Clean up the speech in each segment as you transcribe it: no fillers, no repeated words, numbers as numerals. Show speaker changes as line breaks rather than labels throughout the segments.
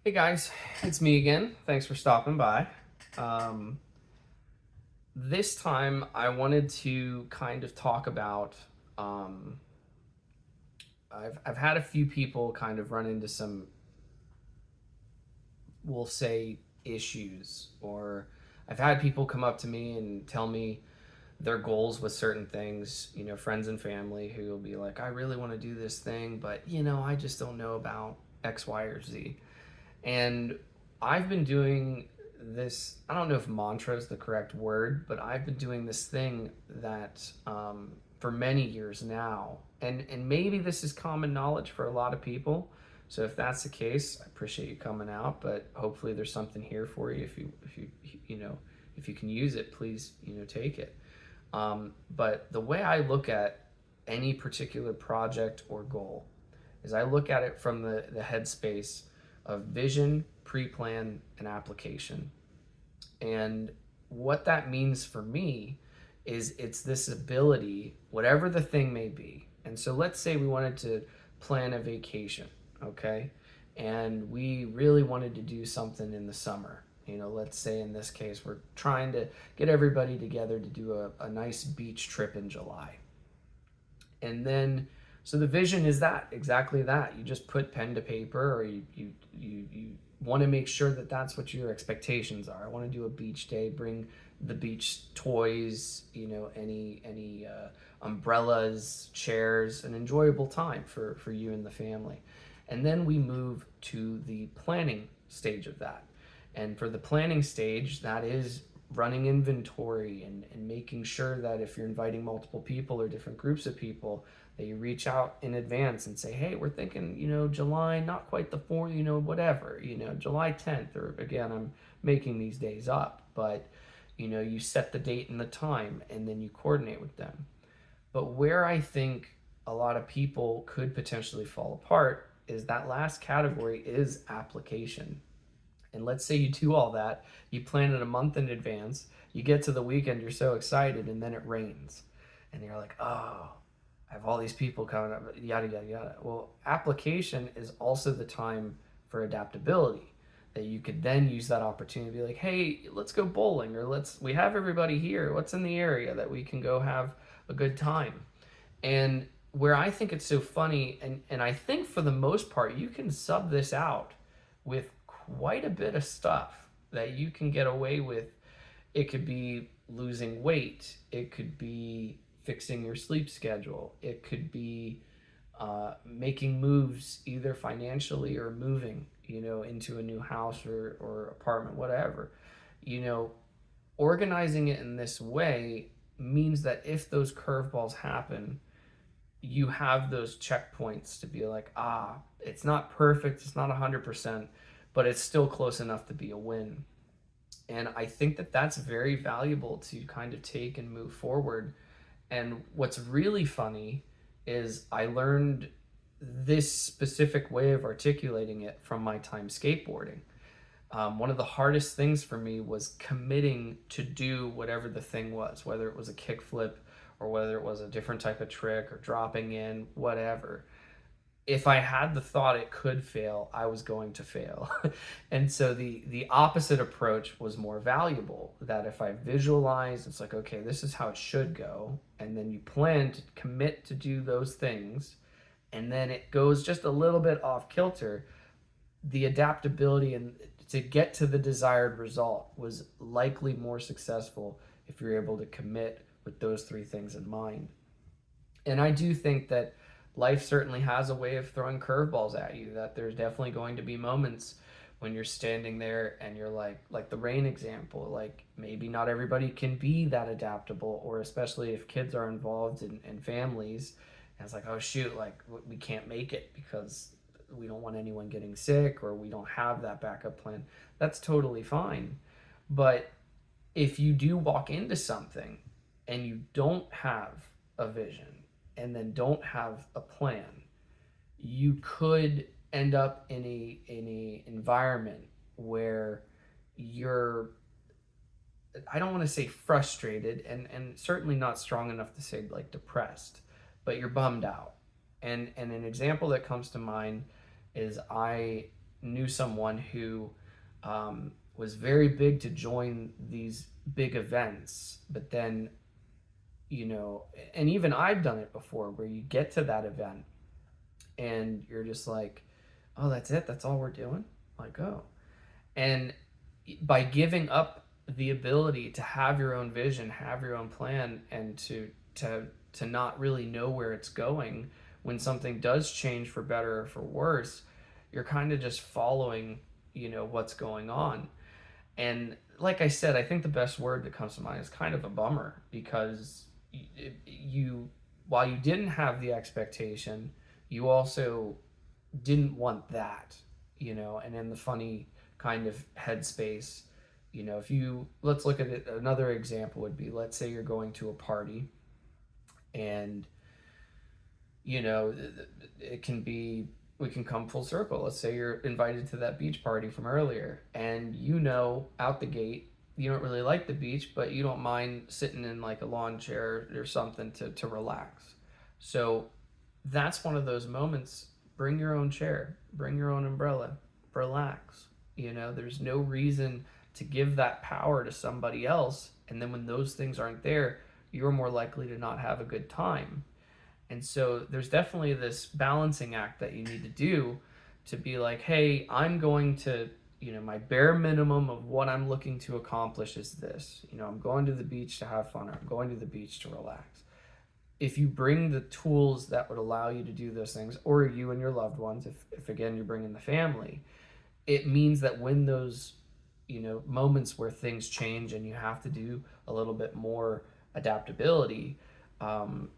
Hey guys, it's me again. Thanks for stopping by. Um, this time I wanted to kind of talk about. Um, I've had a few people kind of run into some, we'll say, issues, or I've had people come up to me and tell me their goals with certain things. Friends and family who will be like, "I really want to do this thing, but I just don't know about X, Y, or Z." And I've been doing this, I don't know if mantra is the correct word, but I've been doing this thing that for many years now. And maybe this is common knowledge for a lot of people. So if that's the case, I appreciate you coming out, but hopefully there's something here for you. If you can use it, please, take it. But the way I look at any particular project or goal is I look at it from the headspace of vision, pre-plan, and application. And what that means for me is it's this ability, whatever the thing may be. And so let's say we wanted to plan a vacation, okay? And we really wanted to do something in the summer. Let's say in this case, we're trying to get everybody together to do a nice beach trip in July. And then so the vision is that, exactly that. You just put pen to paper, or you want to make sure that that's what your expectations are. I want to do a beach day, bring the beach toys, any umbrellas, chairs, an enjoyable time for you and the family. And then we move to the planning stage of that. And for the planning stage, that is running inventory and making sure that if you're inviting multiple people or different groups of people, that you reach out in advance and say, hey, we're thinking, July, not quite the 4th, whatever, July 10th, or again, I'm making these days up, but you set the date and the time and then you coordinate with them. But where I think a lot of people could potentially fall apart is that last category is application. And let's say you do all that, you plan it a month in advance, you get to the weekend, you're so excited, and then it rains. And you're like, oh, I have all these people coming up, yada, yada, yada. Well, application is also the time for adaptability, that you could then use that opportunity to be like, hey, let's go bowling, or we have everybody here. What's in the area that we can go have a good time? And where I think it's so funny, and I think for the most part, you can sub this out with quite a bit of stuff that you can get away with. It could be losing weight, it could be fixing your sleep schedule, it could be making moves either financially or moving, into a new house or apartment, whatever. You know, Organizing it in this way means that if those curveballs happen, you have those checkpoints to be like, it's not perfect, it's not 100%, but it's still close enough to be a win. And I think that that's very valuable to kind of take and move forward. And what's really funny is I learned this specific way of articulating it from my time skateboarding. One of the hardest things for me was committing to do whatever the thing was, whether it was a kickflip or whether it was a different type of trick or dropping in, whatever. If I had the thought it could fail, I was going to fail. And so the opposite approach was more valuable. That if I visualize, it's like, okay, this is how it should go. And then you plan to commit to do those things. And then it goes just a little bit off kilter. The adaptability and to get to the desired result was likely more successful if you're able to commit with those three things in mind. And I do think that life certainly has a way of throwing curveballs at you, that there's definitely going to be moments when you're standing there and you're like the rain example, like maybe not everybody can be that adaptable, or especially if kids are involved in families, and it's like, oh shoot, like we can't make it because we don't want anyone getting sick or we don't have that backup plan. That's totally fine. But if you do walk into something and you don't have a vision and then don't have a plan, you could end up in a environment where you're, I don't want to say frustrated, and certainly not strong enough to say like depressed, but you're bummed out. And an example that comes to mind is I knew someone who was very big to join these big events, but then, you know, and even I've done it before where you get to that event and you're just like, oh, that's it? That's all we're doing? Like, oh. And by giving up the ability to have your own vision, have your own plan, and to not really know where it's going, when something does change for better or for worse, you're kind of just following, you know, what's going on. And like I said, I think the best word that comes to mind is kind of a bummer, because you while you didn't have the expectation, you also didn't want that, you know. And in the funny kind of headspace, you know, if you, let's look at it, another example would be, let's say you're going to a party, and you know, it can be, we can come full circle. Let's say you're invited to that beach party from earlier, and you know, out the gate, you don't really like the beach, but you don't mind sitting in like a lawn chair or something to relax. So that's one of those moments. Bring your own chair, bring your own umbrella, relax. You know, there's no reason to give that power to somebody else. And then when those things aren't there, you're more likely to not have a good time. And so there's definitely this balancing act that you need to do, to be like, hey, I'm going to, you know, my bare minimum of what I'm looking to accomplish is this. You know, I'm going to the beach to have fun, or I'm going to the beach to relax. If you bring the tools that would allow you to do those things, or you and your loved ones, if again you're bringing the family, it means that when those, you know, moments where things change and you have to do a little bit more adaptability, um,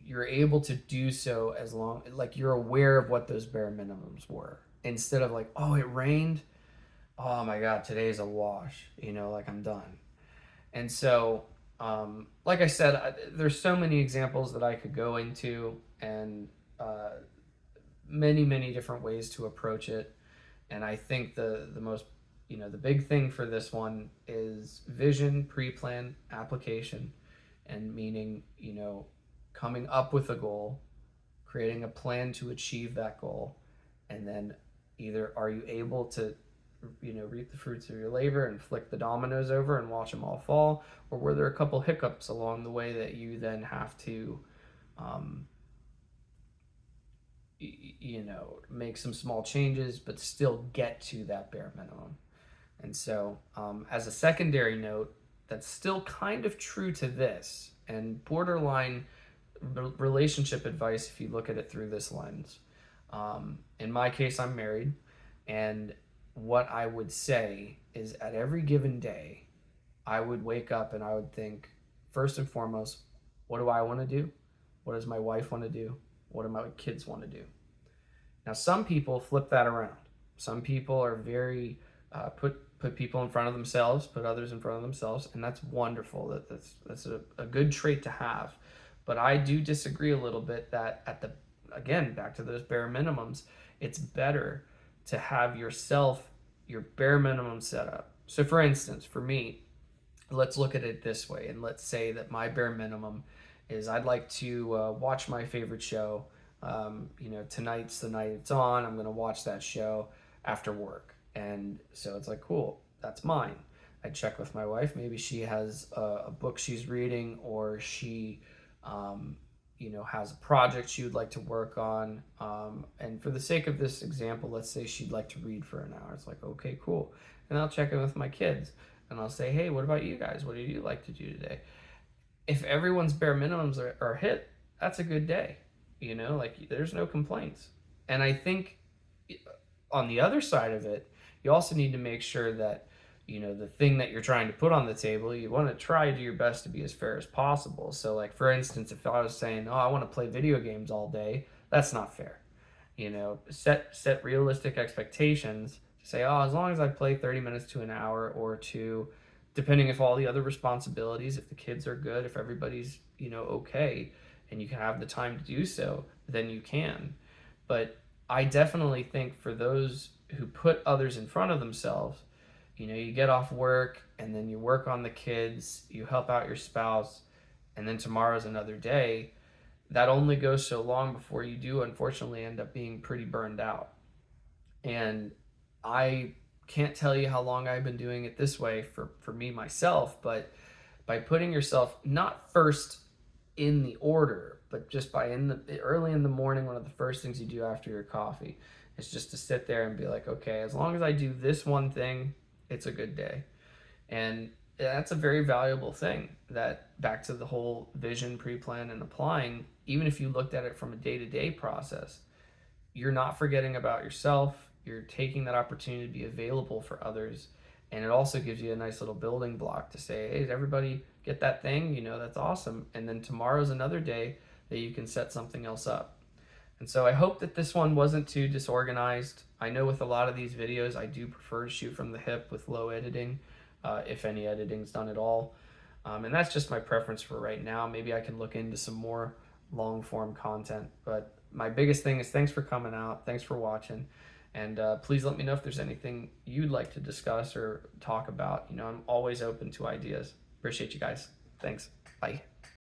you're able to do so as long, like, you're aware of what those bare minimums were, instead of like, oh, it rained, oh my god, today's a wash, you know, like I'm done. And so like I said, there's so many examples that I could go into, and many different ways to approach it. And I think the most, you know, the big thing for this one is vision, pre-plan, application. And meaning, you know, coming up with a goal, creating a plan to achieve that goal, and then either are you able to, you know, reap the fruits of your labor and flick the dominoes over and watch them all fall, or were there a couple hiccups along the way that you then have to, um, you know, make some small changes but still get to that bare minimum. And so, as a secondary note, that's still kind of true to this, and borderline relationship advice if you look at it through this lens. In my case, I'm married, and what I would say is, at every given day, I would wake up and I would think, first and foremost, what do I want to do? What does my wife want to do? What do my kids want to do? Now, some people flip that around. Some people are very put people in front of themselves, put others in front of themselves, and that's wonderful. That's a good trait to have. But I do disagree a little bit that, at the, again, back to those bare minimums, it's better to have yourself, your bare minimum set up. So for instance, for me, let's look at it this way, and let's say that my bare minimum is, I'd like to watch my favorite show. You know, tonight's the night it's on. I'm going to watch that show after work. And so it's like, cool, that's mine. I check with my wife. Maybe she has a book she's reading, or she, you know, has a project she would like to work on. And for the sake of this example, let's say she'd like to read for an hour. It's like, okay, cool. And I'll check in with my kids, and I'll say, hey, what about you guys? What do you like to do today? If everyone's bare minimums are hit, that's a good day. You know, like, there's no complaints. And I think on the other side of it, you also need to make sure that, you know, the thing that you're trying to put on the table, you want to try to do your best to be as fair as possible. So, like, for instance, if I was saying, oh, I want to play video games all day, that's not fair. You know, set realistic expectations to say, oh, as long as I play 30 minutes to an hour or two, depending if all the other responsibilities, if the kids are good, if everybody's, you know, okay, and you can have the time to do so, then you can. But I definitely think for those who put others in front of themselves, you know, you get off work and then you work on the kids, you help out your spouse, and then tomorrow's another day. That only goes so long before you do, unfortunately, end up being pretty burned out. And I can't tell you how long I've been doing it this way for me myself, but by putting yourself not first in the order, but just by in the early in the morning, one of the first things you do after your coffee is just to sit there and be like, okay, as long as I do this one thing, it's a good day. And that's a very valuable thing. That back to the whole vision, pre-plan, and applying, even if you looked at it from a day-to-day process, you're not forgetting about yourself. You're taking that opportunity to be available for others. And it also gives you a nice little building block to say, hey, did everybody get that thing? You know, that's awesome. And then tomorrow's another day that you can set something else up. And so I hope that this one wasn't too disorganized. I know with a lot of these videos, I do prefer to shoot from the hip with low editing, if any editing's done at all. And that's just my preference for right now. Maybe I can look into some more long form content. But my biggest thing is thanks for coming out. Thanks for watching. And please let me know if there's anything you'd like to discuss or talk about. You know, I'm always open to ideas. Appreciate you guys. Thanks. Bye.